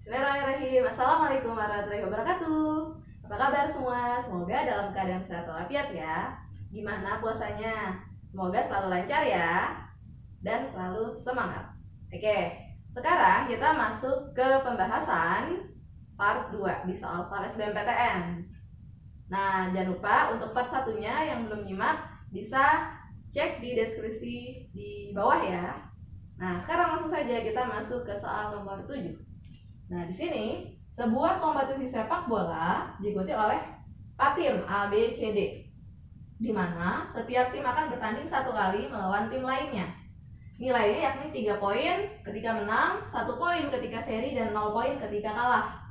Bismillahirrahmanirrahim. Assalamualaikum warahmatullahi wabarakatuh. Apa kabar semua? Semoga dalam keadaan sehat walafiat ya. Gimana puasanya? Semoga selalu lancar ya dan selalu semangat. Oke, sekarang kita masuk ke pembahasan part 2 di soal-soal SBMPTN. Nah, jangan lupa untuk part satunya yang belum nyimak bisa cek di deskripsi di bawah ya. Nah, sekarang langsung saja kita masuk ke soal nomor 7. Nah, di sini sebuah kompetisi sepak bola diikuti oleh 4 tim A, B, C, D, di mana setiap tim akan bertanding 1 kali melawan tim lainnya. Nilainya yakni 3 poin ketika menang, 1 poin ketika seri, dan 0 poin ketika kalah.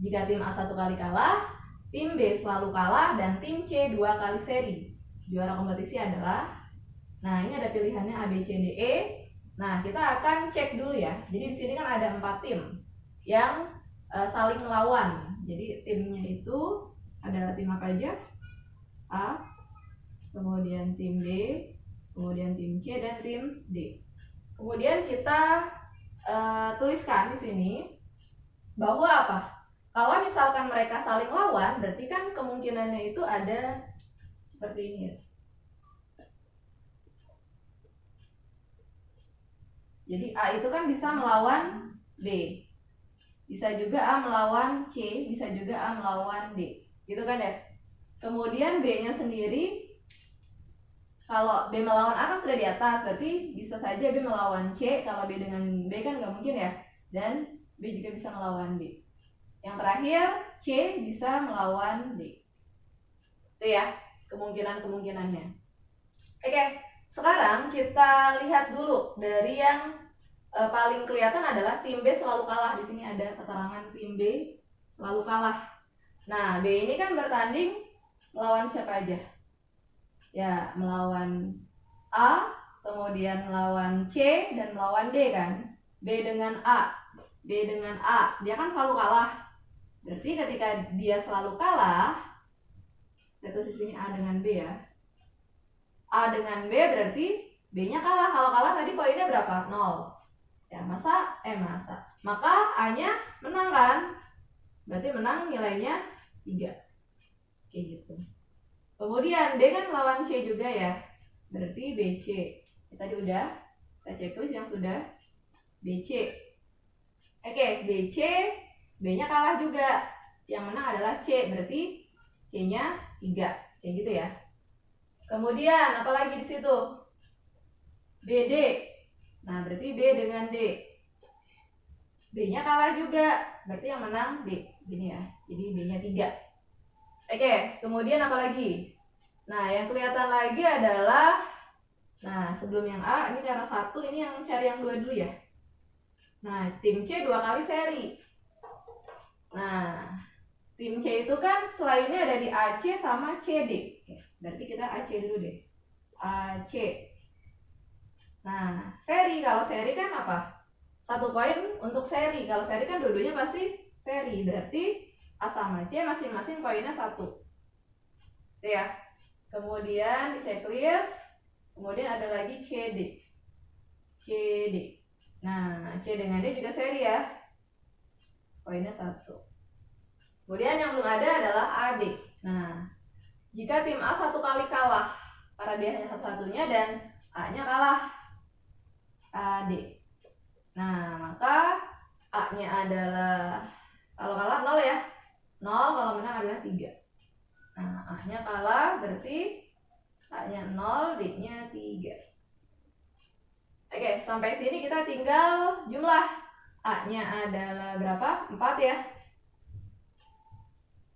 Jika tim A 1 kali kalah, tim B selalu kalah, dan tim C 2 kali seri. Juara kompetisi adalah, nah ini ada pilihannya A, B, C, D, E. Nah, kita akan cek dulu ya. Jadi di sini kan ada 4 tim yang saling melawan. Jadi timnya itu ada tim apa aja? A, kemudian tim B, kemudian tim C, dan tim D. Kemudian kita tuliskan di sini bahwa apa? Kalau misalkan mereka saling lawan, berarti kan kemungkinannya itu ada seperti ini ya. Jadi A itu kan bisa melawan B. Bisa juga A melawan C, bisa juga A melawan D. Gitu kan ya? Kemudian B-nya sendiri, kalau B melawan A kan sudah di atas, berarti bisa saja B melawan C. Kalau B dengan B kan nggak mungkin ya. Dan B juga bisa melawan D. Yang terakhir, C bisa melawan D. Itu ya, kemungkinan-kemungkinannya. Oke, sekarang kita lihat dulu dari yang paling kelihatan adalah tim B selalu kalah. Di sini ada keterangan tim B selalu kalah. Nah, B ini kan bertanding melawan siapa aja? Ya, melawan A, kemudian melawan C, dan melawan D kan? B dengan A. B dengan A, dia kan selalu kalah. Berarti ketika dia selalu kalah, saya tulis di sini A dengan B ya. A dengan B berarti B-nya kalah. Kalau kalah tadi poinnya berapa? 0. Ya, maka A-nya menang kan? Berarti menang nilainya 3. Kayak gitu. Kemudian B kan melawan C juga ya. Berarti BC. Tadi udah kita checklist yang sudah BC. Oke, BC, B-nya kalah juga. Yang menang adalah C, berarti C-nya 3. Kayak gitu ya. Kemudian apalagi di situ? BD. Nah, berarti B dengan D. B-nya kalah juga, berarti yang menang D. Gini ya, jadi B-nya 3. Oke, kemudian apa lagi? Nah, yang kelihatan lagi adalah, nah sebelum yang A, ini karena 1, ini yang cari yang 2 dulu ya. Nah, tim C 2 kali seri. Nah, tim C itu kan selainnya ada di AC sama CD. Berarti kita AC dulu deh. AC. Nah, seri, kalau seri kan apa? 1 poin untuk seri. Kalau seri kan dua-duanya pasti seri. Berarti A sama C masing-masing poinnya 1. Itu ya. Kemudian di checklist, kemudian ada lagi CD. CD. Nah, C dengan D juga seri ya. Poinnya 1. Kemudian yang belum ada adalah AD. Nah, jika tim A 1 kali kalah, karena dia hanya satu-satunya dan A-nya kalah, AD. Nah, maka A-nya adalah, kalau kalah 0 ya. 0, kalau menang adalah 3. Nah, A-nya kalah berarti A-nya 0, D-nya 3. Oke, sampai sini kita tinggal jumlah. A-nya adalah berapa? 4 ya.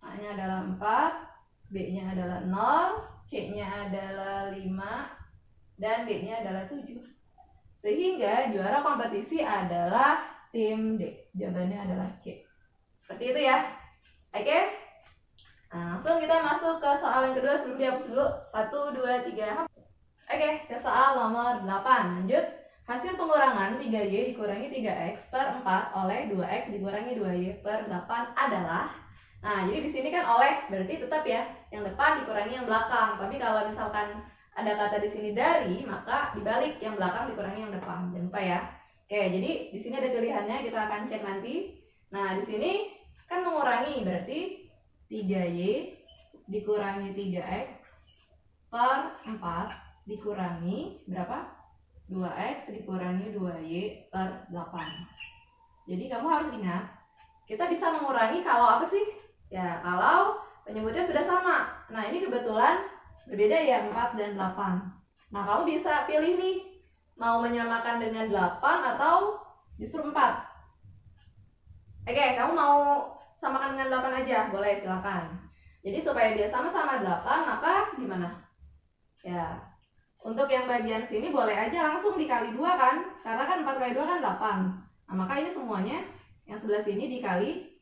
A-nya adalah 4, B-nya adalah 0, C-nya adalah 5, dan D-nya adalah 7. Sehingga juara kompetisi adalah tim D. Jawabannya adalah C. Seperti itu ya. Oke? Nah, langsung kita masuk ke soal yang kedua sebelum dihapus dulu. 1, 2, 3. Oke, ke soal nomor 8. Lanjut. Hasil pengurangan 3Y dikurangi 3X per 4 oleh 2X dikurangi 2Y per 8 adalah. Nah, jadi di sini kan oleh berarti tetap ya, yang depan dikurangi yang belakang. Tapi kalau misalkan ada kata di sini dari, maka dibalik, yang belakang dikurangi yang depan. Jangan lupa ya. Oke, jadi di sini ada pilihannya, kita akan cek nanti. Nah, di sini kan mengurangi, berarti 3Y dikurangi 3X per 4 dikurangi berapa? 2X dikurangi 2Y per 8. Jadi kamu harus ingat, kita bisa mengurangi kalau apa sih? Ya, kalau penyebutnya sudah sama. Nah, ini kebetulan berbeda ya, 4 dan 8. Nah, kamu bisa pilih nih, mau menyamakan dengan 8 atau justru 4. Oke, kamu mau samakan dengan 8 aja? Boleh, silakan. Jadi supaya dia sama-sama 8, maka gimana? Ya, untuk yang bagian sini boleh aja langsung dikali 2 kan? Karena kan 4 kali 2 kan 8. Nah, maka ini semuanya yang sebelah sini dikali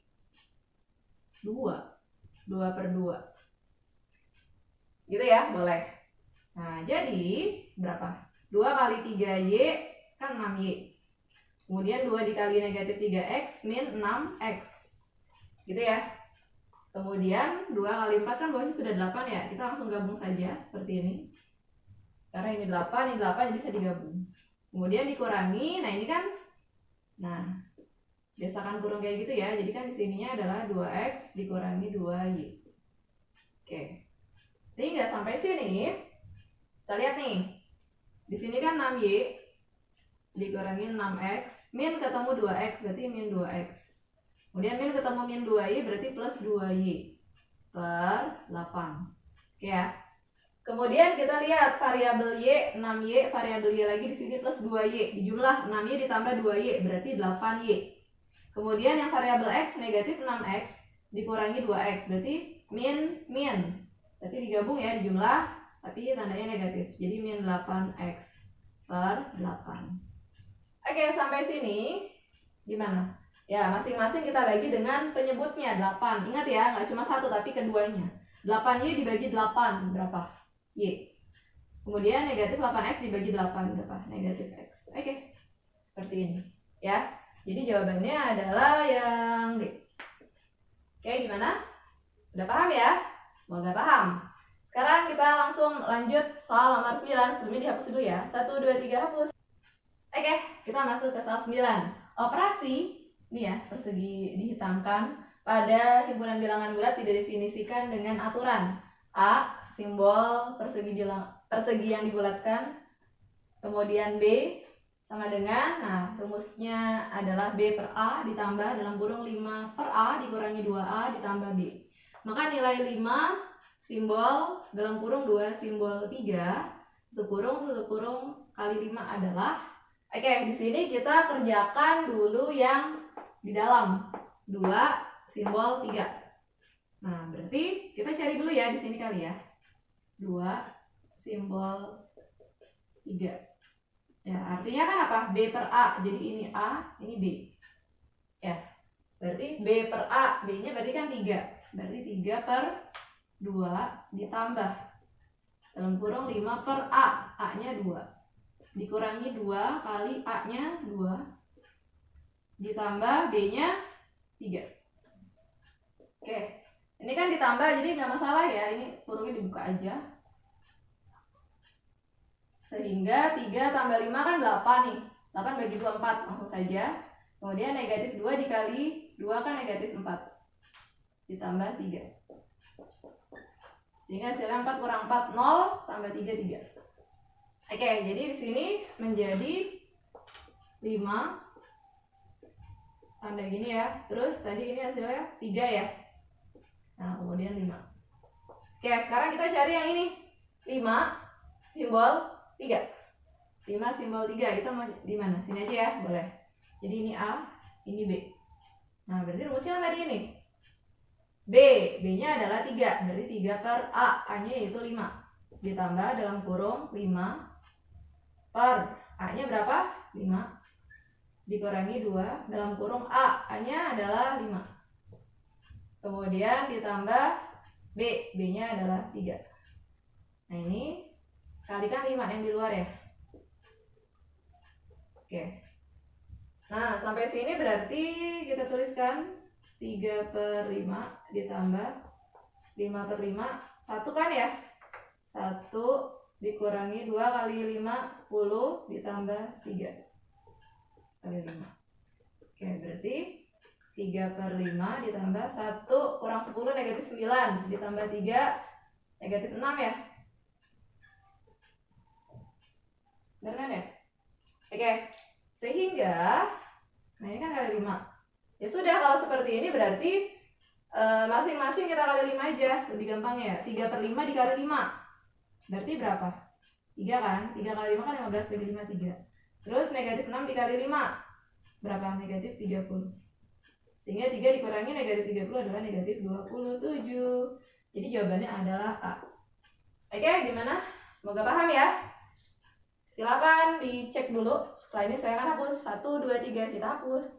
2. 2 per 2. Gitu ya, boleh. Nah, jadi berapa? 2 kali 3Y kan 6Y. Kemudian 2 dikali negatif 3X min 6X. Gitu ya. Kemudian 2 kali 4 kan bawahnya sudah 8 ya. Kita langsung gabung saja seperti ini. Karena ini 8, jadi bisa digabung. Kemudian dikurangi, nah ini kan, nah biasakan kurung kayak gitu ya. Jadi kan di sininya adalah 2X dikurangi 2Y. Oke. Sehingga sampai sini, kita lihat nih. Di sini kan 6Y dikurangi 6X, min ketemu 2X, berarti min 2X. Kemudian min ketemu min 2Y, berarti plus 2Y per 8. Oke ya. Kemudian kita lihat variabel Y, 6Y, variabel Y lagi di sini plus 2Y. Dijumlah 6Y ditambah 2Y, berarti 8Y. Kemudian yang variabel X, negatif 6X, dikurangi 2X, berarti min. Berarti digabung ya, dijumlah, tapi tandanya negatif. Jadi min 8X per 8. Oke, sampai sini gimana? Ya, masing-masing kita bagi dengan penyebutnya 8. Ingat ya, nggak cuma satu tapi keduanya. 8Y dibagi 8 berapa? Y. Kemudian negatif 8X dibagi 8 berapa? Negatif X. Oke, seperti ini ya. Jadi jawabannya adalah yang D. Oke, gimana? Sudah paham ya? Semoga paham. Sekarang kita langsung lanjut soal nomor 9. Sebelumnya dihapus dulu ya. 1, 2, 3, hapus. Oke, kita masuk ke soal 9. Operasi, ini ya, persegi dihitamkan pada himpunan bilangan bulat tidak didefinisikan dengan aturan. A, simbol persegi yang dibulatkan. Kemudian B, sama dengan, nah rumusnya adalah B per A ditambah dalam kurung 5 per A dikurangi 2A ditambah B. Maka nilai 5, simbol dalam kurung 2, simbol 3, tutup kurung kali 5 adalah, oke, di sini kita kerjakan dulu yang di dalam 2 simbol 3. Nah, berarti kita cari dulu ya di sini kali ya. 2 simbol 3. Ya, artinya kan apa? B per A. Jadi ini A, ini B. Ya. Berarti B per A, B-nya berarti kan 3. Berarti 3 per 2 ditambah dalam kurung 5 per A. A-nya 2. Dikurangi 2 kali A-nya 2 ditambah B-nya 3. Oke, ini kan ditambah jadi nggak masalah ya, ini kurungnya dibuka aja. Sehingga 3 tambah 5 kan 8 nih. 8 bagi 2, 4, langsung saja. Kemudian negatif 2 dikali 2 kan negatif 4 ditambah 3. Sehingga hasilnya 4 kurang 4, 0, tambah 3, 3. Oke, jadi di sini menjadi 5. Tanda gini ya. Terus tadi ini hasilnya 3 ya. Nah, kemudian 5. Oke, sekarang kita cari yang ini. 5 simbol 3. 5 simbol 3. Kita mau di mana? Sini aja ya, boleh. Jadi ini A, ini B. Nah, berarti rumusnya tadi ini. B, B-nya adalah 3. Berarti 3 per A, A-nya yaitu 5. Ditambah dalam kurung 5 per A-nya berapa? 5 dikurangi 2 dalam kurung A-nya adalah 5. Kemudian ditambah B, B-nya adalah 3. Nah, ini kalikan 5 yang di luar ya. Oke. Nah, sampai sini berarti kita tuliskan 3 per 5 ditambah 5 per 5. 1 kan ya? 1 dikurangi 2 kali 5, 10 ditambah 3 kali 5. Oke, berarti 3/5 ditambah 1 kurang 10 negatif 9 ditambah 3 negatif 6 ya. Benar kan ya? Oke, sehingga nah ini kan kali 5. Ya sudah, kalau seperti ini berarti masing-masing kita kali 5 aja, lebih gampang ya. 3/5 dikali 5 berarti berapa? 3 kan? 3 kali 5 kan 15 bagi 5 3. Terus negatif 6 dikali 5 berapa? Negatif 30. Sehingga 3 dikurangi negatif 30 adalah negatif 27. Jadi jawabannya adalah A. Oke, gimana? Semoga paham ya. Silakan dicek dulu. Setelah ini saya akan hapus. 1, 2, 3 kita hapus.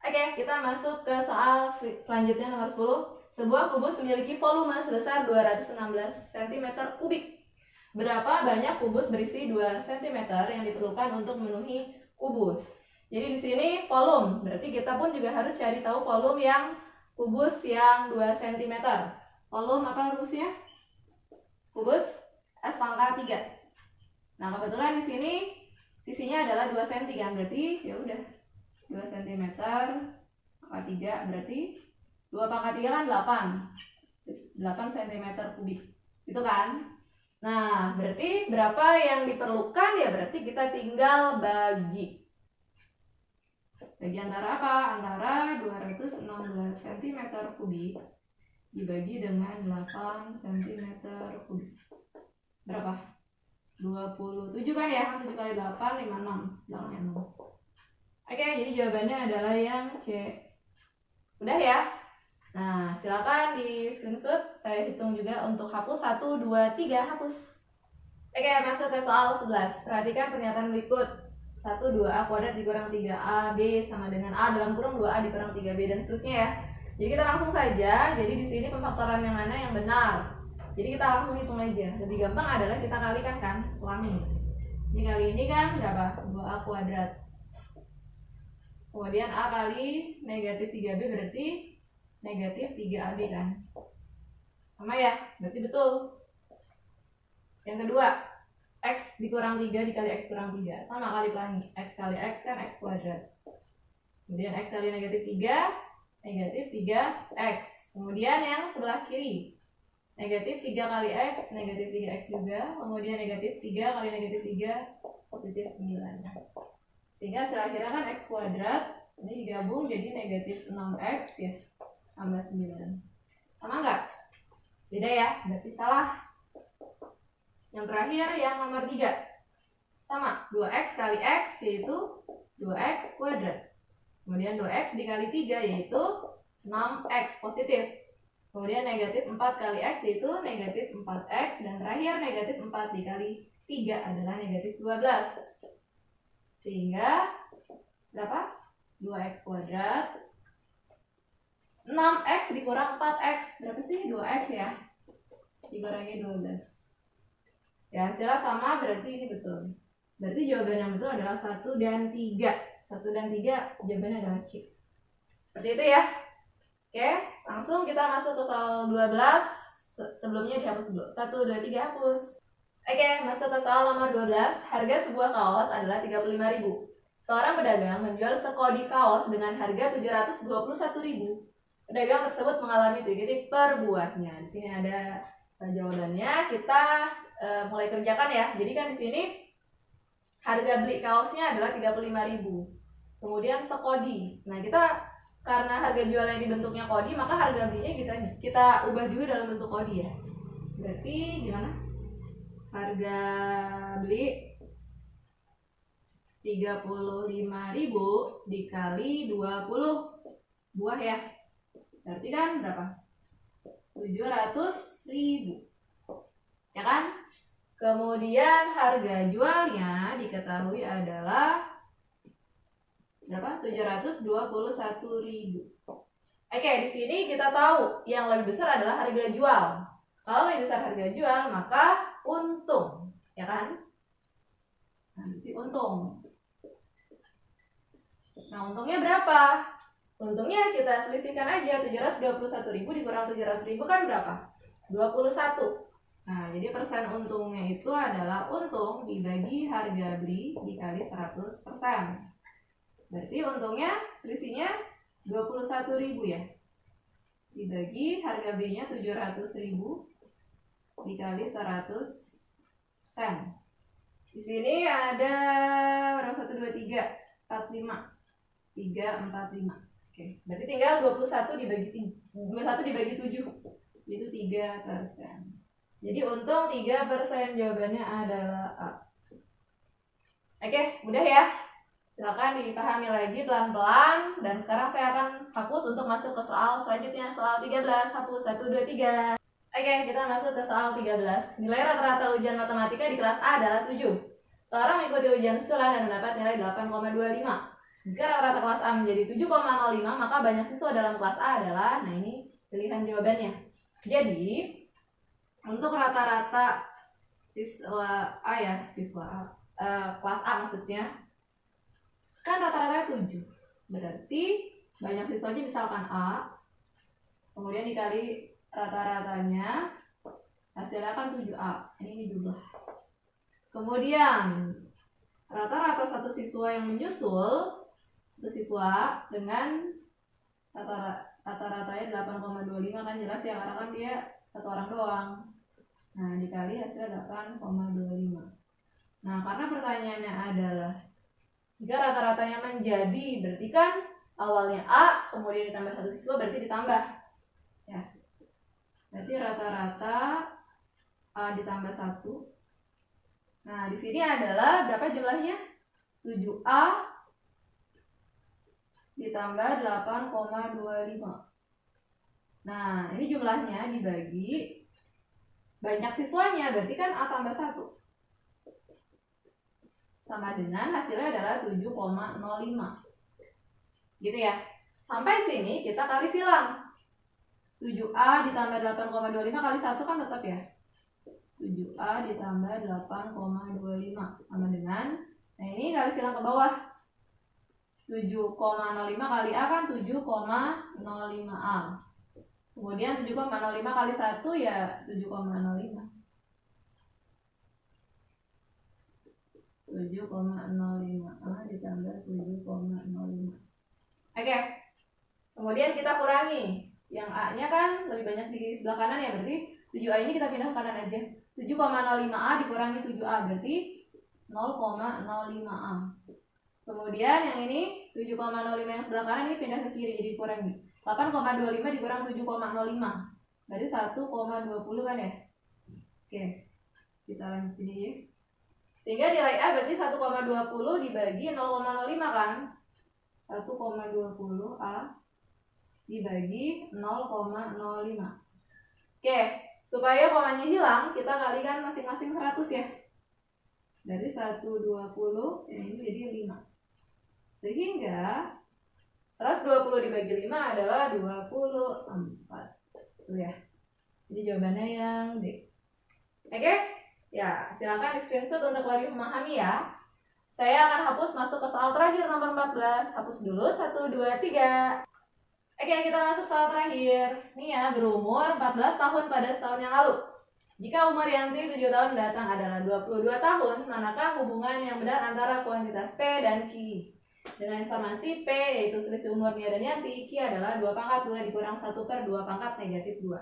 Oke, kita masuk ke soal selanjutnya nomor 10. Sebuah kubus memiliki volume sebesar 216 cm kubik. Berapa banyak kubus berisi 2 cm yang diperlukan untuk memenuhi kubus? Jadi di sini volume, berarti kita pun juga harus cari tahu volume yang kubus yang 2 cm. Volume apa rumusnya? Kubus S pangkat 3. Nah, kebetulan di sini sisinya adalah 2 cm kan, berarti ya udah 2 cm pangkat 3 berarti 2 pangkat 3 kan 8 cm kubik. Itu kan? Nah, berarti berapa yang diperlukan ya, berarti kita tinggal bagi. Bagi antara apa? Antara 216 cm kubik dibagi dengan 8 cm kubik. Berapa? 27 kan ya? 7 kali 8, 56. Belakangnya 6. Oke, jadi jawabannya adalah yang C. Udah ya? Nah, silakan di screenshot. Saya hitung juga untuk hapus. 1, 2, 3, hapus. Oke, masuk ke soal 11. Perhatikan pernyataan berikut. 1, 2A kuadrat dikurang 3A, B sama dengan A dalam kurung 2A dikurang 3B, dan seterusnya ya. Jadi kita langsung saja. Jadi di sini pemfaktoran yang mana yang benar? Jadi kita langsung hitung aja. Lebih gampang adalah kita kalikan kan, ulangi. Ini kali ini kan berapa? 2A kuadrat. Kemudian A kali negatif 3B berarti negatif 3AB kan. Sama ya, berarti betul. Yang kedua, X dikurang 3 dikali X kurang 3. Sama kali pelangi. X kali X kan X kuadrat. Kemudian X kali negatif 3, negatif 3X. Kemudian yang sebelah kiri, negatif 3 kali X, negatif 3X juga. Kemudian negatif 3 kali negatif 3, positif 9. Sehingga hasil akhirnya kan X kuadrat. Ini digabung jadi negatif 6X ya, tambah 9. Sama nggak? Beda ya, berarti salah. Yang terakhir yang nomor 3. Sama, 2X kali X yaitu 2X kuadrat. Kemudian 2X dikali 3 yaitu 6X positif. Kemudian negatif 4 kali X yaitu negatif 4X. Dan terakhir negatif 4 dikali 3 adalah negatif 12. Sehingga berapa? 2X kuadrat 6X dikurang 4X. Berapa sih? 2X ya, dikurangi 12. Ya, hasilnya sama, berarti ini betul. Berarti jawaban yang betul adalah 1 dan 3. 1 dan 3 jawabannya adalah C. Seperti itu ya. Oke, langsung kita masuk ke soal 12. Sebelumnya dihapus dulu. 1, 2, 3 hapus. Oke, masuk ke soal nomor 12. Harga sebuah kaos adalah 35.000. Seorang pedagang menjual sekodi kaos dengan harga 721.000. Pedagang tersebut mengalami titik per buahnya. Di sini ada jawabannya. Kita mulai kerjakan ya. Jadi kan di sini harga beli kaosnya adalah 35.000. Kemudian sekodi. Nah, kita karena harga jualnya di bentuknya kodi, maka harga belinya kita ubah juga dalam bentuk kodi ya. Berarti gimana? Harga beli 35.000 dikali 20 buah ya. Berarti kan berapa? 700.000. Ya kan? Kemudian harga jualnya diketahui adalah berapa? 721.000. Oke, di sini kita tahu yang lebih besar adalah harga jual. Kalau lebih besar harga jual, maka untung, ya kan? Nanti untung. Nah, untungnya berapa? Untungnya kita selisihkan aja. 721.000 dikurang 700.000 kan berapa? 21. Nah, jadi persen untungnya itu adalah untung dibagi harga beli dikali 100%. Berarti untungnya selisihnya 21.000 ya. Dibagi harga B-nya 700.000 dikali 100 sen. Di sini ada berapa? 1 2 3 4 5. 3 4 5. Oke, berarti tinggal 21 dibagi 7. Itu 3%. Jadi untung 3%, jawabannya adalah A. Oke, mudah ya. Silakan dipahami lagi pelan-pelan. Dan sekarang saya akan hapus untuk masuk ke soal selanjutnya. Soal 13, hapus 1 2 3. Oke, kita masuk ke soal 13. Nilai rata-rata ujian matematika di kelas A adalah 7. Seorang mengikuti ujian susulan dan mendapat nilai 8,25. Jika rata-rata kelas A menjadi 7,05, maka banyak siswa dalam kelas A adalah, nah ini pilihan jawabannya. Jadi, untuk rata-rata siswa A ya, kelas A maksudnya, kan rata-rata 7. Berarti banyak siswanya misalkan A, kemudian dikali rata-ratanya, hasilnya kan 7A. Ini jumlah. Kemudian rata-rata satu siswa yang menyusul, satu siswa dengan rata-ratanya 8,25 kan jelas ya, karena kan dia satu orang doang. Nah, dikali hasilnya 8,25. Nah, karena pertanyaannya adalah jika rata-ratanya menjadi, berarti kan awalnya A, kemudian ditambah satu siswa, berarti ditambah. Ya. Berarti rata-rata A ditambah 1. Nah, di sini adalah berapa jumlahnya? 7A ditambah 8,25. Nah, ini jumlahnya dibagi banyak siswanya, berarti kan A tambah 1. Sama dengan hasilnya adalah 7,05. Gitu ya. Sampai sini kita kali silang. 7A ditambah 8,25 kali 1 kan tetap ya. 7A ditambah 8,25 sama dengan, nah ini kali silang ke bawah. 7,05 kali A kan 7,05A. Kemudian 7,05 kali 1 ya 7,05. 7,05A ditambah 7,05. Oke. Kemudian kita kurangi. Yang A-nya kan lebih banyak di sebelah kanan ya, berarti 7A ini kita pindah ke kanan aja. 7,05A dikurangi 7A berarti 0,05A. Kemudian yang ini 7,05 yang sebelah kanan ini pindah ke kiri, jadi dikurangi 8,25 dikurang 7,05 berarti 1,20 kan ya. Oke, kita lanjut sini ya. Sehingga nilai A berarti 1,20 dibagi 0,05 kan. 1,20 A dibagi 0,05. Oke, supaya komanya hilang, kita kalikan masing-masing 100 ya. Dari 120, yang ini jadi 5. Sehingga 120 dibagi 5 adalah 24. Tuh ya. Jadi jawabannya yang D. Oke? Ya, silakan di screenshot untuk lebih memahami ya. Saya akan hapus masuk ke soal terakhir nomor 14. Hapus dulu 1 2 3. Oke, kita masuk soal terakhir. Nih ya, berumur 14 tahun pada setahun yang lalu. Jika umur Yanti 7 tahun mendatang adalah 22 tahun, manakah hubungan yang benar antara kuantitas P dan Q? Dengan informasi P yaitu selisih umur Nia dan Yanti, Q adalah 2 pangkat 2 dikurang 1/2 pangkat negatif 2.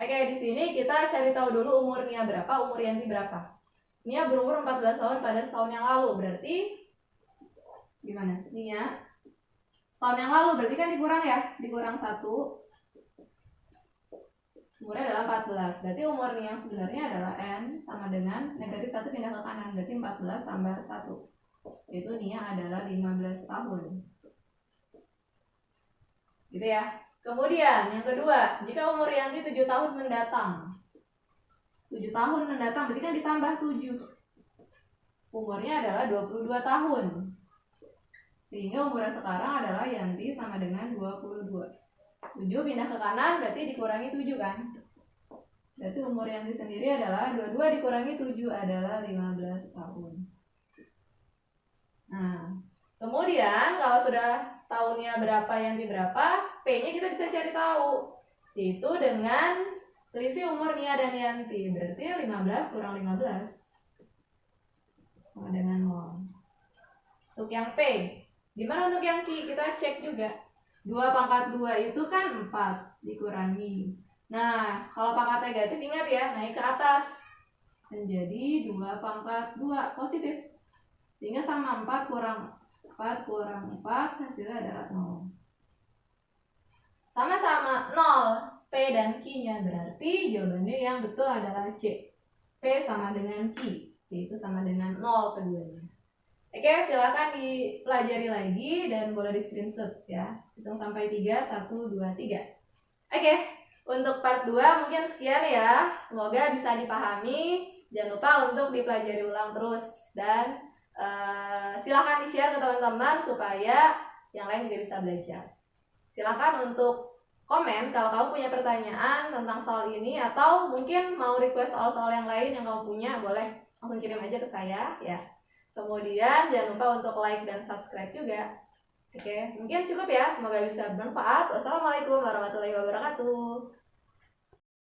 Oke, di sini kita cari tahu dulu umur Nia berapa, umur Yanti berapa. Nia berumur 14 tahun pada setahun yang lalu, berarti gimana? Nia setahun yang lalu berarti kan dikurang ya, dikurang 1. Umurnya adalah 14. Berarti umur Nia yang sebenarnya adalah N sama dengan negatif 1 pindah ke kanan. Berarti 14 tambah 1. Itu Nia adalah 15 tahun. Gitu ya. Kemudian yang kedua, jika umur Yanti 7 tahun mendatang. 7 tahun mendatang berarti kan ditambah 7. Umurnya adalah 22 tahun. Sehingga umurnya sekarang adalah Yanti sama dengan 22. 7 pindah ke kanan berarti dikurangi 7 kan. Berarti umur Yanti sendiri adalah 22 dikurangi 7 adalah 15 tahun. Nah, kemudian kalau sudah tahunnya berapa, Yanti berapa, P-nya kita bisa cari tahu. Yaitu dengan selisih umur Nia dan Yanti. Berarti 15 kurang 15 sama dengan 0. Untuk yang P. Gimana untuk yang Q? Kita cek juga. 2 pangkat 2 itu kan 4 dikurangi. Nah, kalau pangkat negatif ingat ya, naik ke atas. Menjadi 2 pangkat 2 positif. Sehingga sama 4 kurang 4 hasilnya adalah 0. Sama-sama 0. P dan Q-nya berarti jawabannya yang betul adalah C. P sama dengan Q, yaitu sama dengan 0 keduanya. Oke, silakan dipelajari lagi dan boleh di screenshot ya. Hitung sampai 3, 1, 2, 3. Oke, untuk part 2 mungkin sekian ya. Semoga bisa dipahami. Jangan lupa untuk dipelajari ulang terus. Dan silakan di-share ke teman-teman supaya yang lain juga bisa belajar. Silakan untuk komen kalau kamu punya pertanyaan tentang soal ini, atau mungkin mau request soal-soal yang lain yang kamu punya, boleh langsung kirim aja ke saya ya. Kemudian jangan lupa untuk like dan subscribe juga. Oke, mungkin cukup ya. Semoga bisa bermanfaat. Wassalamualaikum warahmatullahi wabarakatuh.